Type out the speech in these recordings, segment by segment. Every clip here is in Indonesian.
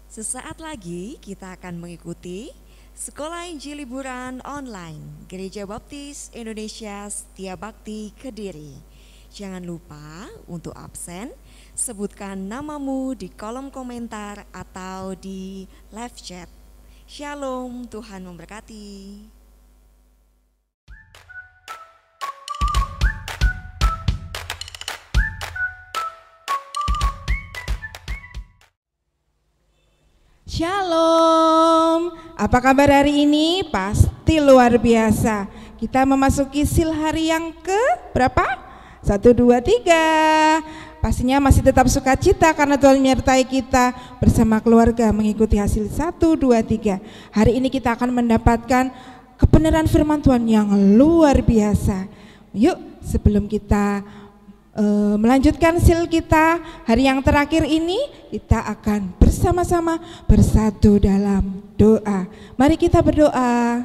Sesaat lagi kita akan mengikuti Sekolah Injil Liburan Online Gereja Baptis Indonesia Setia Bakti Kediri. Jangan lupa untuk absen, sebutkan namamu di kolom komentar atau di live chat. Shalom, Tuhan memberkati. Shalom, apa kabar hari ini? Pasti luar biasa. Kita memasuki sil hari yang ke berapa? 1, 2, 3. Pastinya masih tetap sukacita karena Tuhan menyertai kita bersama keluarga mengikuti hasil 1, 2, 3. Hari ini kita akan mendapatkan kebenaran firman Tuhan yang luar biasa. Yuk, sebelum kita melanjutkan sil kita hari yang terakhir ini, kita akan bersama-sama bersatu dalam doa. Mari kita berdoa.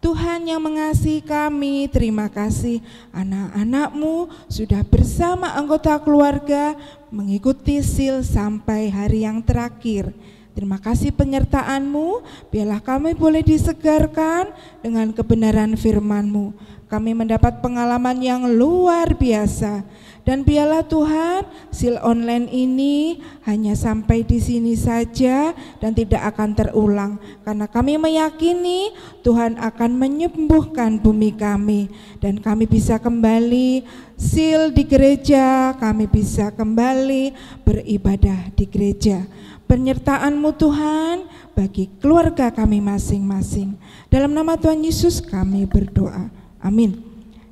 Tuhan yang mengasihi kami, terima kasih anak-anak-Mu sudah bersama anggota keluarga mengikuti sil sampai hari yang terakhir. Terima kasih penyertaan-Mu, biarlah kami boleh disegarkan dengan kebenaran firman-Mu. Kami mendapat pengalaman yang luar biasa, dan biarlah Tuhan sil online ini hanya sampai di sini saja dan tidak akan terulang, karena kami meyakini Tuhan akan menyembuhkan bumi kami dan kami bisa kembali sil di gereja, kami bisa kembali beribadah di gereja. Penyertaan-Mu Tuhan bagi keluarga kami masing-masing. Dalam nama Tuhan Yesus kami berdoa. Amin.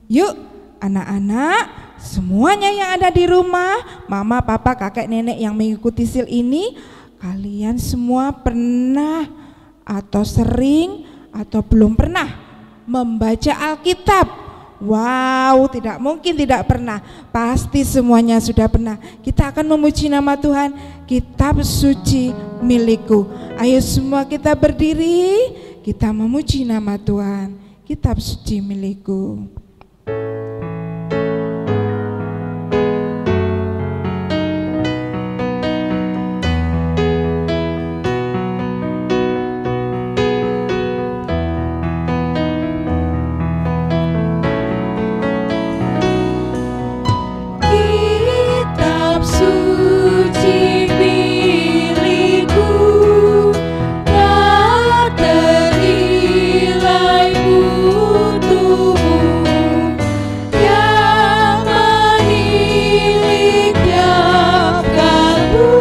Yuk anak-anak, semuanya yang ada di rumah, mama, papa, kakek, nenek yang mengikuti sil ini, kalian semua pernah atau sering atau belum pernah membaca Alkitab? Wow, tidak mungkin tidak pernah, pasti semuanya sudah pernah. Kita akan memuji nama Tuhan, kitab suci milikku. Ayo semua kita berdiri, kita memuji nama Tuhan. Kitab suci milikku. Kitab suci milikku, tak ternilai mutumu yang menilik tiap kalbu,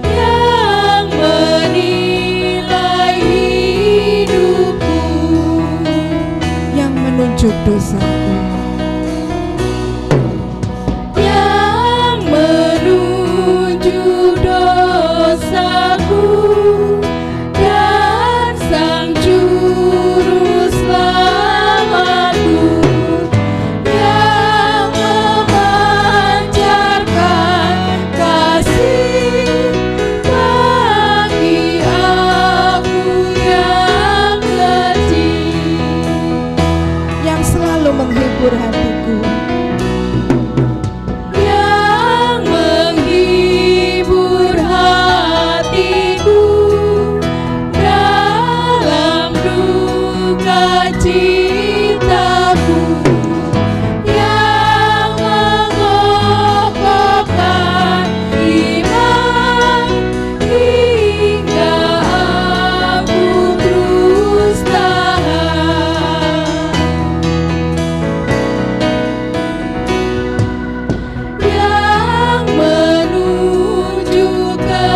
yang menilai hidupku, Yang menunjuk dosaku, yang menuju dosaku, dan sang juru selamatku, yang memancarkan kasih bagi aku yang kecil, yang selalu menghibur hatiku, yang menghibur hatiku dalam duka citaku, yang mengokohkan iman hingga aku terus tahan, yang menuju ke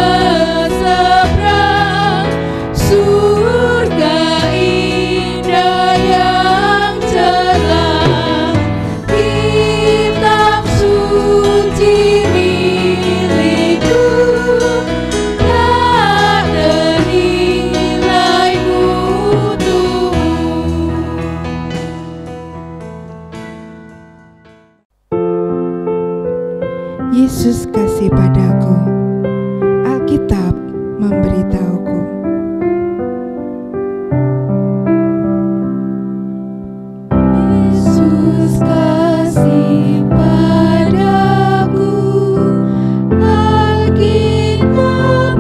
seberang surga indah yang cerah. Kitab suci milikku, tak ternilai mutumu. Yesus kasih padaku. Alkitab memberitahuku. Yesus kasih padaku, Alkitab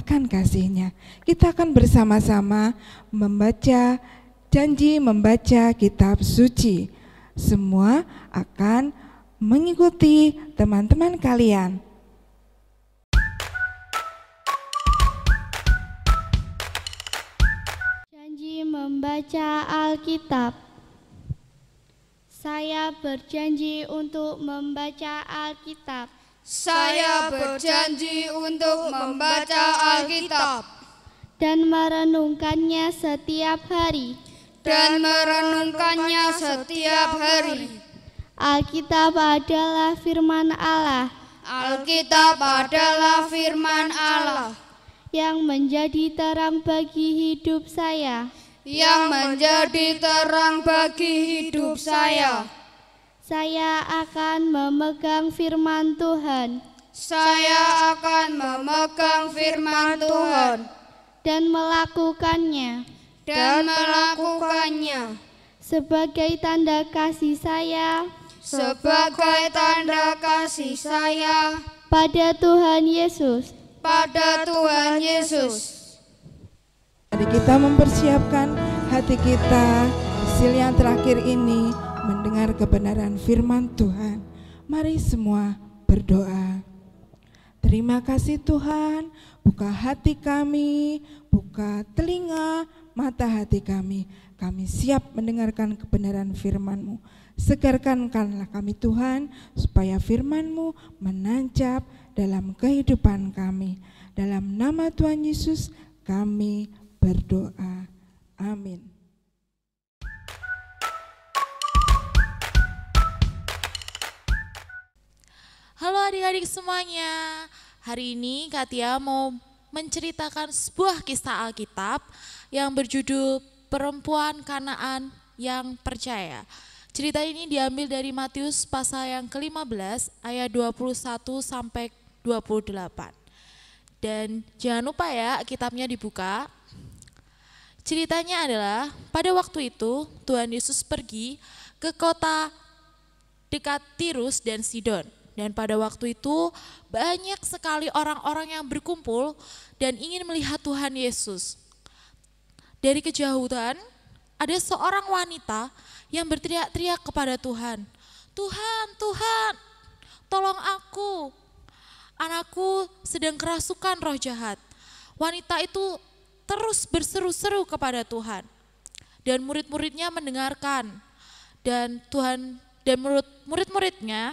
akan kasih-Nya. Kita akan bersama-sama janji membaca kitab suci. Semua akan mengikuti teman-teman kalian. Janji membaca Alkitab. Saya berjanji untuk membaca Alkitab. Saya berjanji untuk membaca Alkitab Dan merenungkannya setiap hari. Alkitab adalah firman Allah. Alkitab adalah firman Allah yang menjadi terang bagi hidup saya. Saya akan memegang firman Tuhan dan melakukannya sebagai tanda kasih saya pada Tuhan Yesus. Mari kita mempersiapkan hati kita sil yang terakhir ini mendengar kebenaran firman Tuhan. Mari semua berdoa. Terima kasih Tuhan, buka hati kami, buka telinga, mata hati kami. Kami siap mendengarkan kebenaran firman-Mu. Segarkanlah kami Tuhan, supaya firman-Mu menancap dalam kehidupan kami. Dalam nama Tuhan Yesus kami berdoa. Amin. Halo adik-adik semuanya, hari ini Kak Tia mau menceritakan sebuah kisah Alkitab yang berjudul Perempuan Kanaan yang Percaya. Cerita ini diambil dari Matius pasal yang ke-15 ayat 21 sampai 28. Dan jangan lupa ya kitabnya dibuka. Ceritanya adalah pada waktu itu Tuhan Yesus pergi ke kota dekat Tirus dan Sidon. Dan pada waktu itu banyak sekali orang-orang yang berkumpul dan ingin melihat Tuhan Yesus. Dari kejauhan ada seorang wanita yang berteriak-teriak kepada Tuhan. Tuhan, Tuhan, tolong aku. Anakku sedang kerasukan roh jahat. Wanita itu terus berseru-seru kepada Tuhan. Dan murid-muridnya mendengarkan. Dan menurut murid-muridnya,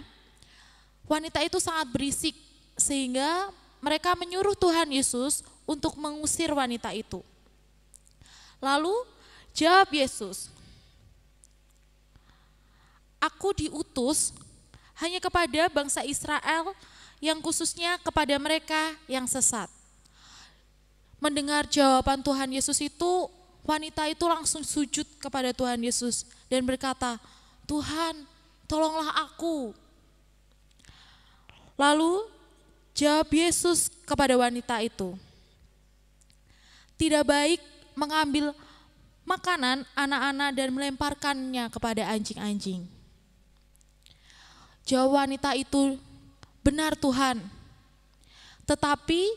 wanita itu sangat berisik sehingga mereka menyuruh Tuhan Yesus untuk mengusir wanita itu. Lalu jawab Yesus, "Aku diutus hanya kepada bangsa Israel, yang khususnya kepada mereka yang sesat." Mendengar jawaban Tuhan Yesus itu, wanita itu langsung sujud kepada Tuhan Yesus dan berkata, "Tuhan, tolonglah aku." Lalu jawab Yesus kepada wanita itu, "Tidak baik mengambil makanan anak-anak dan melemparkannya kepada anjing-anjing." Jawab wanita itu, "Benar Tuhan, tetapi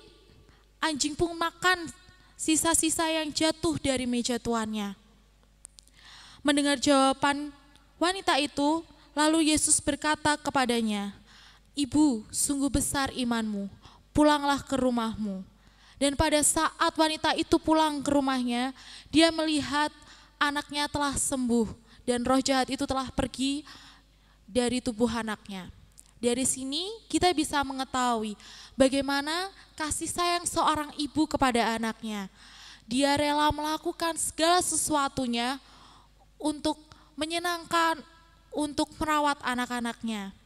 anjing pun makan sisa-sisa yang jatuh dari meja tuannya." Mendengar jawaban wanita itu, lalu Yesus berkata kepadanya, "Ibu, sungguh besar imanmu, pulanglah ke rumahmu." Dan pada saat wanita itu pulang ke rumahnya, dia melihat anaknya telah sembuh dan roh jahat itu telah pergi dari tubuh anaknya. Dari sini kita bisa mengetahui bagaimana kasih sayang seorang ibu kepada anaknya. Dia rela melakukan segala sesuatunya untuk menyenangkan, untuk merawat anak-anaknya.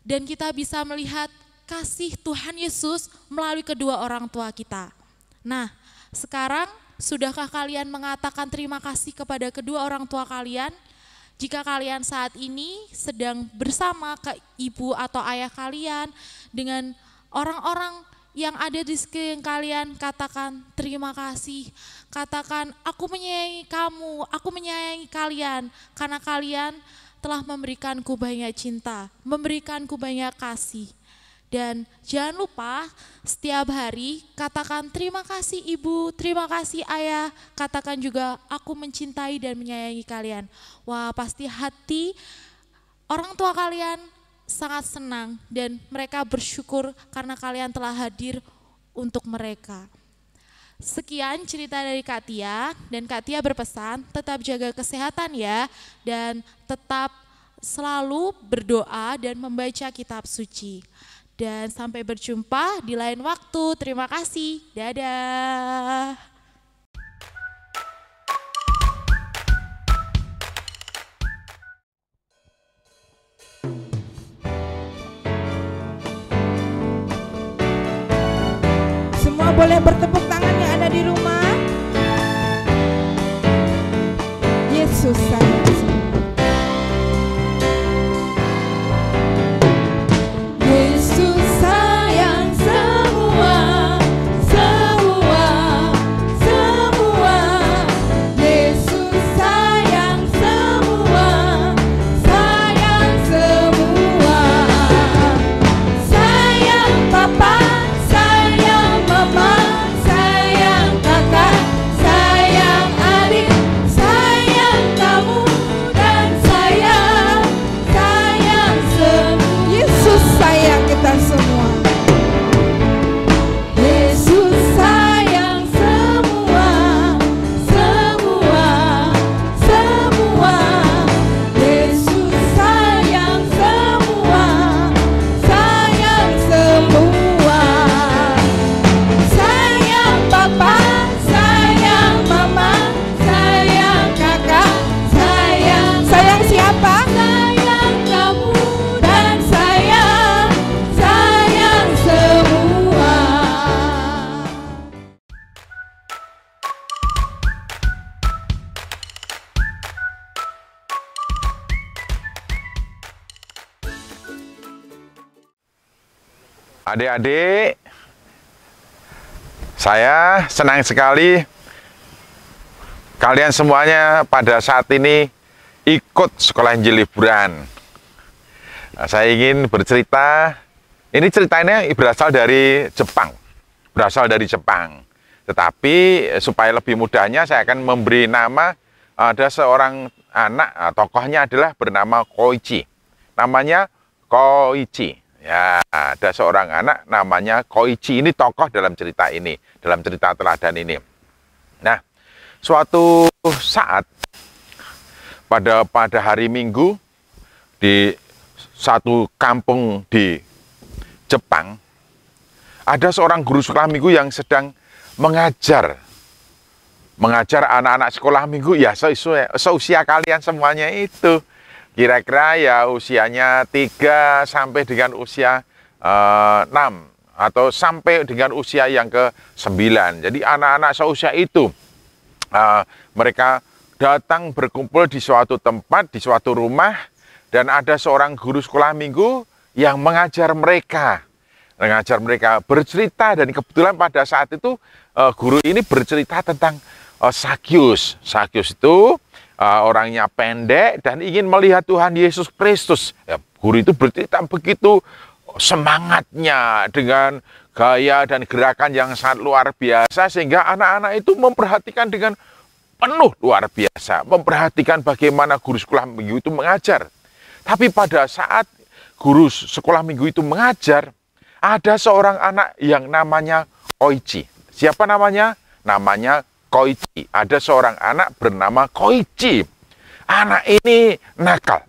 Dan kita bisa melihat kasih Tuhan Yesus melalui kedua orang tua kita. Nah, sekarang sudahkah kalian mengatakan terima kasih kepada kedua orang tua kalian? Jika kalian saat ini sedang bersama ke ibu atau ayah kalian dengan orang-orang yang ada di sekeliling kalian, katakan terima kasih. Katakan, aku menyayangi kamu, aku menyayangi kalian karena kalian telah memberikanku banyak cinta, memberikanku banyak kasih. Dan jangan lupa setiap hari katakan terima kasih ibu, terima kasih ayah, katakan juga aku mencintai dan menyayangi kalian. Wah, pasti hati orang tua kalian sangat senang dan mereka bersyukur karena kalian telah hadir untuk mereka. Sekian cerita dari Kak Tia, dan Kak Tia berpesan tetap jaga kesehatan ya, dan tetap selalu berdoa dan membaca kitab suci. Dan sampai berjumpa di lain waktu. Terima kasih. Dadah. Semua boleh bertepuk tangan yang ada di rumah. Yesus sayang semua. Yesus sayang semua, semua, semua. Yesus sayang semua, sayang semua. Sayang papa, sayang mama, sayang kakak, sayang adik, sayang kamu dan sayang semua. Yesus sayang kita semua. Yesus sayang semua, semua, semua. Yesus sayang semua, sayang semua. Sayang papa, sayang mama, sayang kakak, sayang Siapa? sayang kamu dan sayang semua. Adik-adik, saya senang sekali kalian semuanya pada saat ini ikut sekolah Injil liburan. Nah, saya ingin bercerita, ini ceritanya berasal dari Jepang. Tetapi supaya lebih mudahnya saya akan memberi nama, ada seorang anak, tokohnya adalah bernama Koichi. Namanya Koichi. Ya, ada seorang anak namanya Koichi, ini tokoh dalam cerita ini, dalam cerita teladan ini. Nah, suatu saat pada hari Minggu di satu kampung di Jepang, ada seorang guru sekolah minggu yang sedang mengajar anak-anak sekolah minggu, ya seusia kalian semuanya itu. Kira-kira ya usianya 3 sampai dengan usia 6 atau sampai dengan usia yang ke-9. Jadi anak-anak seusia itu mereka datang berkumpul di suatu tempat, di suatu rumah, dan ada seorang guru sekolah minggu yang mengajar mereka bercerita. Dan kebetulan pada saat itu guru ini bercerita tentang Sakyus. Sakyus itu orangnya pendek dan ingin melihat Tuhan Yesus Kristus. Ya, guru itu bercerita begitu semangatnya dengan gaya dan gerakan yang sangat luar biasa, sehingga anak-anak itu memperhatikan dengan penuh luar biasa, memperhatikan bagaimana guru sekolah minggu itu mengajar. Tapi pada saat guru sekolah minggu itu mengajar, ada seorang anak yang namanya Koichi. Siapa namanya? Namanya Koichi. Ada seorang anak bernama Koichi. Anak ini nakal.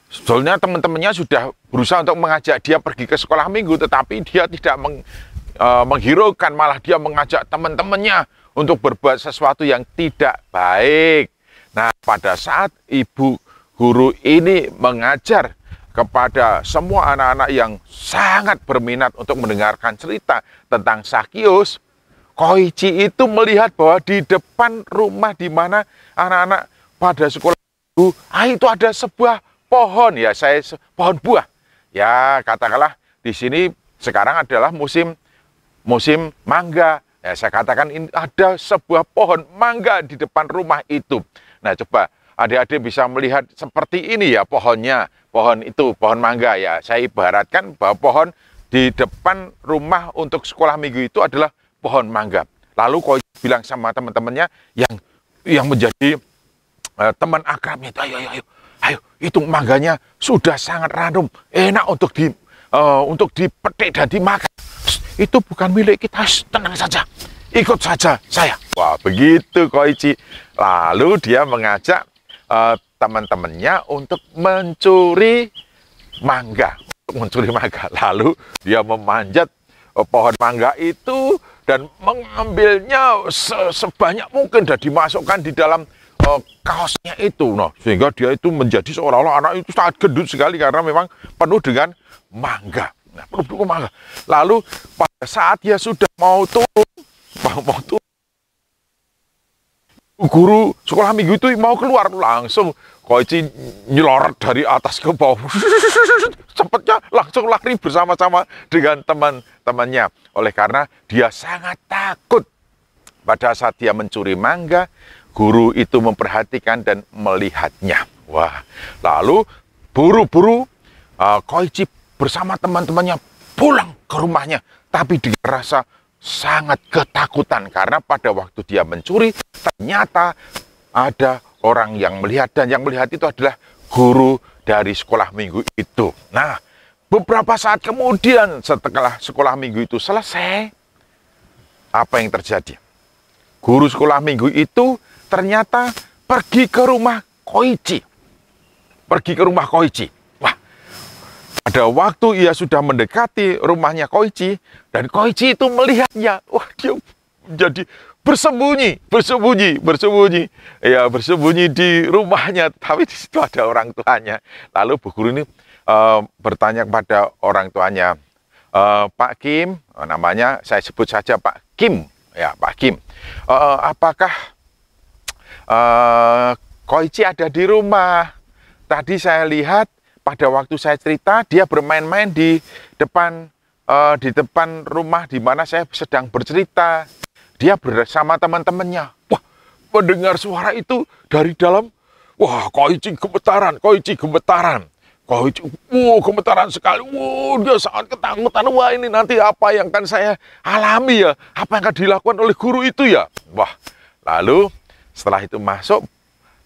Sebetulnya teman-temannya sudah berusaha untuk mengajak dia pergi ke sekolah minggu, tetapi dia tidak menghiraukan, malah dia mengajak teman-temannya untuk berbuat sesuatu yang tidak baik. Nah, pada saat ibu guru ini mengajar kepada semua anak-anak yang sangat berminat untuk mendengarkan cerita tentang Sakyus, Koichi itu melihat bahwa di depan rumah di mana anak-anak pada sekolah minggu, itu ada sebuah pohon, pohon buah. Ya, katakanlah di sini sekarang adalah musim mangga. Ya, saya katakan ini ada sebuah pohon mangga di depan rumah itu. Nah, coba adik-adik bisa melihat seperti ini ya pohonnya. pohon itu, pohon mangga ya. Saya ibaratkan bahwa pohon di depan rumah untuk sekolah minggu itu adalah pohon mangga. Lalu Koichi bilang sama teman-temannya yang menjadi teman akrabnya itu, ayo, itu mangganya sudah sangat ranum, enak untuk dipetik dan dimakan. Itu bukan milik kita, tenang saja, ikut saja saya. Wah, begitu Koichi. Lalu dia mengajak teman-temannya untuk mencuri mangga. Lalu dia memanjat pohon mangga itu dan mengambilnya sebanyak mungkin dan dimasukkan di dalam kaosnya itu. Nah, sehingga dia itu menjadi seolah-olah anak itu sangat gendut sekali karena memang penuh dengan mangga. Nah, penuh dengan mangga. Lalu pada saat dia sudah mau turun, guru sekolah minggu itu mau keluar, langsung Koichi nyelorot dari atas ke bawah. Cepatnya langsung lari bersama-sama dengan teman-temannya. Oleh karena dia sangat takut. Pada saat dia mencuri mangga, guru itu memperhatikan dan melihatnya. Wah, lalu buru-buru Koichi bersama teman-temannya pulang ke rumahnya. Tapi dia rasa sangat ketakutan karena pada waktu dia mencuri ternyata ada orang yang melihat, dan yang melihat itu adalah guru dari sekolah minggu itu. Nah, beberapa saat kemudian setelah sekolah minggu itu selesai, apa yang terjadi? Guru sekolah minggu itu ternyata pergi ke rumah Koichi. Wah, pada waktu ia sudah mendekati rumahnya Koichi, dan Koichi itu melihatnya. Wah, dia jadi bersembunyi. Ya, bersembunyi di rumahnya, tapi di situ ada orang tuanya. Lalu bu guru ini bertanya kepada orang tuanya, Pak Kim, namanya saya sebut saja Pak Kim, ya Pak Kim, apakah Koichi ada di rumah? Tadi saya lihat pada waktu saya cerita dia bermain-main di depan rumah di mana saya sedang bercerita. Dia bersama teman-temannya. Wah, mendengar suara itu dari dalam. Wah, Koichi gemetaran. Koichi, gemetaran sekali. Wah, dia sangat ketakutan. Wah, ini nanti apa yang akan saya alami ya? Apa yang akan dilakukan oleh guru itu ya? Wah, lalu setelah itu masuk,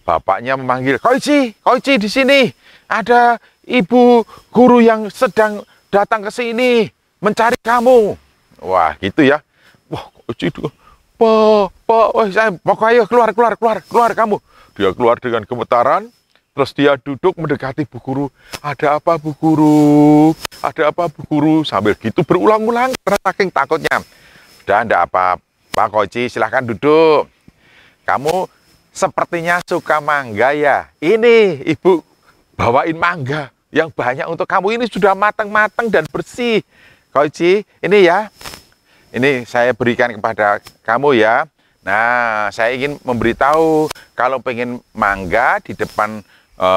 bapaknya memanggil, Koichi di sini. Ada ibu guru yang sedang datang ke sini mencari kamu. Wah, gitu ya. Wah, Koichi itu, Pak, saya pokoknya keluar kamu. Dia keluar dengan gemetaran, terus dia duduk mendekati bu guru. Ada apa bu guru? Sambil gitu berulang-ulang karena saking takutnya. Dan enggak apa, Pak Koichi, silahkan duduk. Kamu sepertinya suka mangga ya. Ini ibu bawain mangga yang banyak untuk kamu. Ini sudah matang-matang dan bersih. Koichi, ini ya. Ini saya berikan kepada kamu ya. Nah, saya ingin memberitahu kalau pengen mangga di depan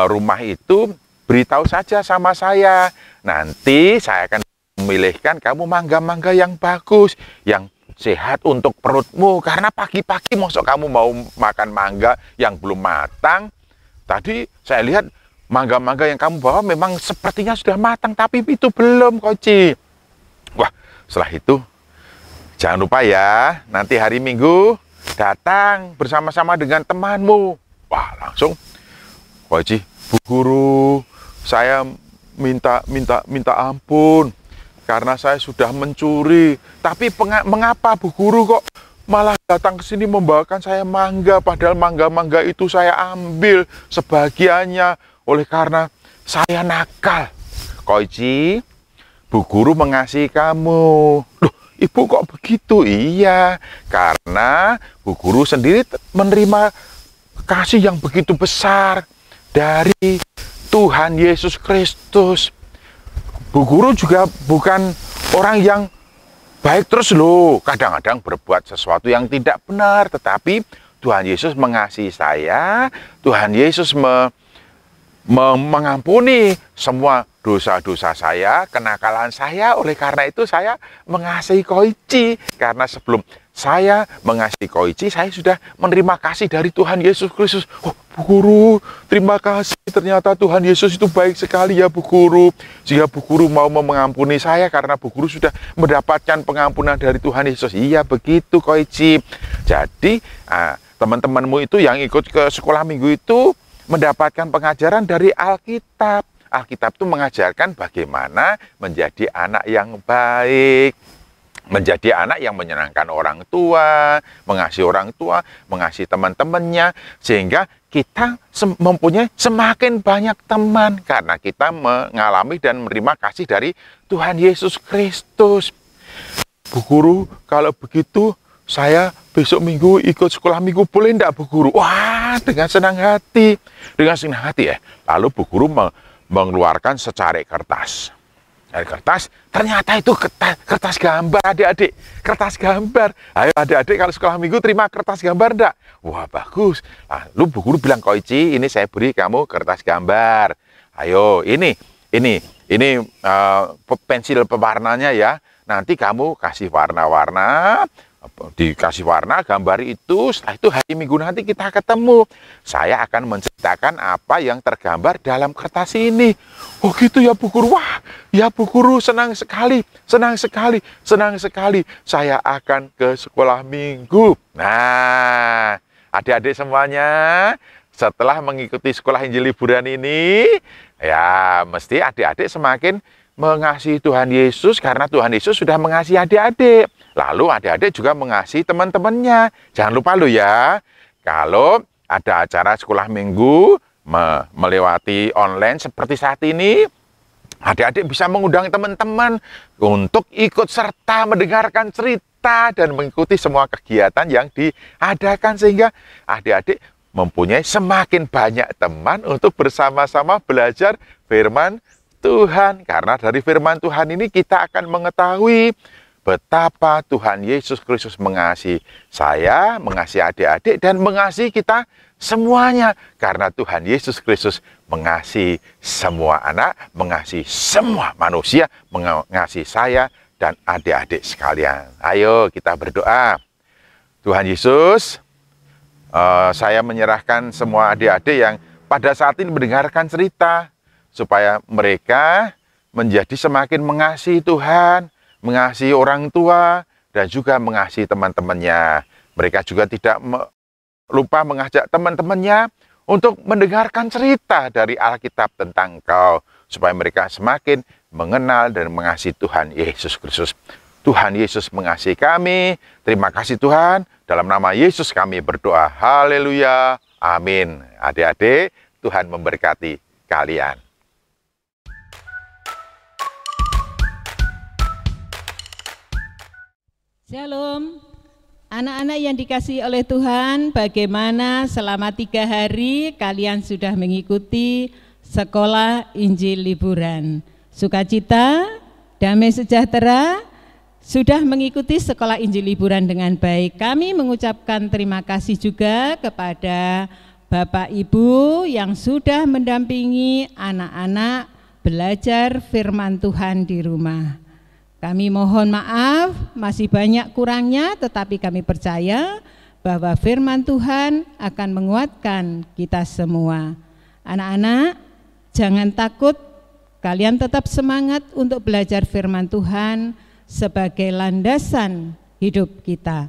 rumah itu, beritahu saja sama saya. Nanti saya akan memilihkan kamu mangga-mangga yang bagus, yang sehat untuk perutmu. Karena pagi-pagi masuk kamu mau makan mangga yang belum matang. Tadi saya lihat mangga-mangga yang kamu bawa memang sepertinya sudah matang, tapi itu belum, Koichi. Wah, setelah itu jangan lupa ya, nanti hari Minggu datang bersama-sama dengan temanmu. Wah, langsung Koichi, bu guru, saya minta ampun karena saya sudah mencuri. Tapi mengapa bu guru kok malah datang ke sini membawakan saya mangga, padahal mangga-mangga itu saya ambil sebagiannya oleh karena saya nakal. Koichi, bu guru mengasihi kamu. Loh, ibu kok begitu? Iya, karena bu guru sendiri menerima kasih yang begitu besar dari Tuhan Yesus Kristus. Bu guru juga bukan orang yang baik terus loh. Kadang-kadang berbuat sesuatu yang tidak benar, tetapi Tuhan Yesus mengasihi saya. Tuhan Yesus mengampuni semua dosa-dosa saya, kenakalan saya. Oleh karena itu saya mengasihi Koichi. Karena sebelum saya mengasihi Koichi, saya sudah menerima kasih dari Tuhan Yesus Kristus. Oh, Bu Guru, terima kasih, ternyata Tuhan Yesus itu baik sekali ya Bu Guru. Sehingga Bu Guru mau mengampuni saya karena Bu Guru sudah mendapatkan pengampunan dari Tuhan Yesus. Iya begitu Koichi. Jadi teman-temanmu itu yang ikut ke sekolah minggu itu mendapatkan pengajaran dari Alkitab. Alkitab itu mengajarkan bagaimana menjadi anak yang baik, menjadi anak yang menyenangkan orang tua, mengasihi teman-temannya, sehingga kita mempunyai semakin banyak teman karena kita mengalami dan menerima kasih dari Tuhan Yesus Kristus. Bu Guru, kalau begitu saya besok minggu ikut sekolah minggu, boleh enggak Bu Guru? Wah, dengan senang hati. Dengan senang hati ya. Lalu Bu Guru mengeluarkan secari kertas. Dari kertas, ternyata itu kertas gambar adik-adik. Kertas gambar. Ayo adik-adik kalau sekolah minggu terima kertas gambar enggak? Wah bagus. Lalu Bu Guru bilang, Koichi, ini saya beri kamu kertas gambar. Ayo ini pensil pewarnanya ya. Nanti kamu kasih warna-warna. Dikasih warna, gambar itu, setelah itu hari Minggu nanti kita ketemu. Saya akan menceritakan apa yang tergambar dalam kertas ini. Oh gitu ya Bu Guru, wah ya Bu Guru, senang sekali. Saya akan ke sekolah minggu. Nah, adik-adik semuanya, setelah mengikuti sekolah Injil liburan ini, ya mesti adik-adik semakin mengasihi Tuhan Yesus karena Tuhan Yesus sudah mengasihi adik-adik. Lalu adik-adik juga mengasihi teman-temannya. Jangan lupa lo ya, kalau ada acara sekolah minggu melewati online seperti saat ini, adik-adik bisa mengundang teman-teman untuk ikut serta mendengarkan cerita dan mengikuti semua kegiatan yang diadakan sehingga adik-adik mempunyai semakin banyak teman untuk bersama-sama belajar firman Tuhan. Karena dari firman Tuhan ini kita akan mengetahui betapa Tuhan Yesus Kristus mengasihi saya, mengasihi adik-adik, dan mengasihi kita semuanya. Karena Tuhan Yesus Kristus mengasihi semua anak, mengasihi semua manusia, mengasihi saya dan adik-adik sekalian. Ayo kita berdoa. Tuhan Yesus, saya menyerahkan semua adik-adik yang pada saat ini mendengarkan cerita, supaya mereka menjadi semakin mengasihi Tuhan, mengasihi orang tua, dan juga mengasihi teman-temannya. Mereka juga tidak lupa mengajak teman-temannya untuk mendengarkan cerita dari Alkitab tentang Engkau, supaya mereka semakin mengenal dan mengasihi Tuhan Yesus Kristus. Tuhan Yesus mengasihi kami. Terima kasih Tuhan. Dalam nama Yesus kami berdoa. Haleluya. Amin. Adik-adik, Tuhan memberkati kalian. Shalom, anak-anak yang dikasihi oleh Tuhan, bagaimana selama 3 hari kalian sudah mengikuti sekolah Injil liburan? Sukacita, damai sejahtera, sudah mengikuti sekolah Injil liburan dengan baik. Kami mengucapkan terima kasih juga kepada Bapak Ibu yang sudah mendampingi anak-anak belajar firman Tuhan di rumah. Kami mohon maaf, masih banyak kurangnya, tetapi kami percaya bahwa firman Tuhan akan menguatkan kita semua. Anak-anak, jangan takut, kalian tetap semangat untuk belajar firman Tuhan sebagai landasan hidup kita.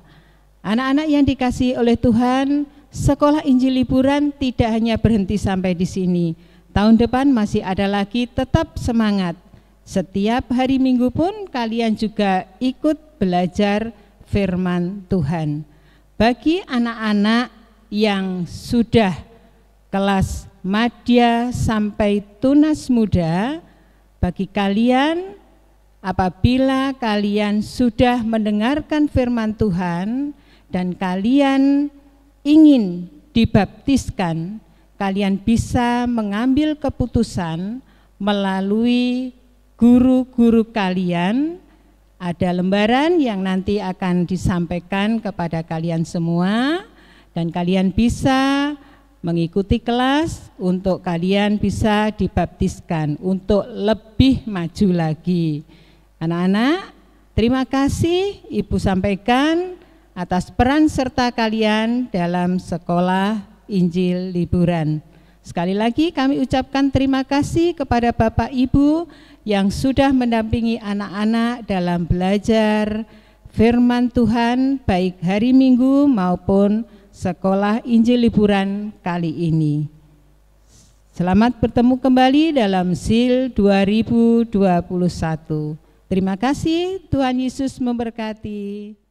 Anak-anak yang dikasihi oleh Tuhan, sekolah Injil liburan tidak hanya berhenti sampai di sini. Tahun depan masih ada lagi, tetap semangat. Setiap hari Minggu pun kalian juga ikut belajar firman Tuhan. Bagi anak-anak yang sudah kelas madya sampai tunas muda, bagi kalian apabila kalian sudah mendengarkan firman Tuhan dan kalian ingin dibaptiskan, kalian bisa mengambil keputusan melalui guru-guru kalian. Ada lembaran yang nanti akan disampaikan kepada kalian semua dan kalian bisa mengikuti kelas untuk kalian bisa dibaptiskan untuk lebih maju lagi. Anak-anak, terima kasih Ibu sampaikan atas peran serta kalian dalam sekolah Injil Liburan. Sekali lagi kami ucapkan terima kasih kepada Bapak Ibu yang sudah mendampingi anak-anak dalam belajar firman Tuhan baik hari Minggu maupun sekolah Injil Liburan kali ini. Selamat bertemu kembali dalam SIL 2021. Terima kasih, Tuhan Yesus memberkati.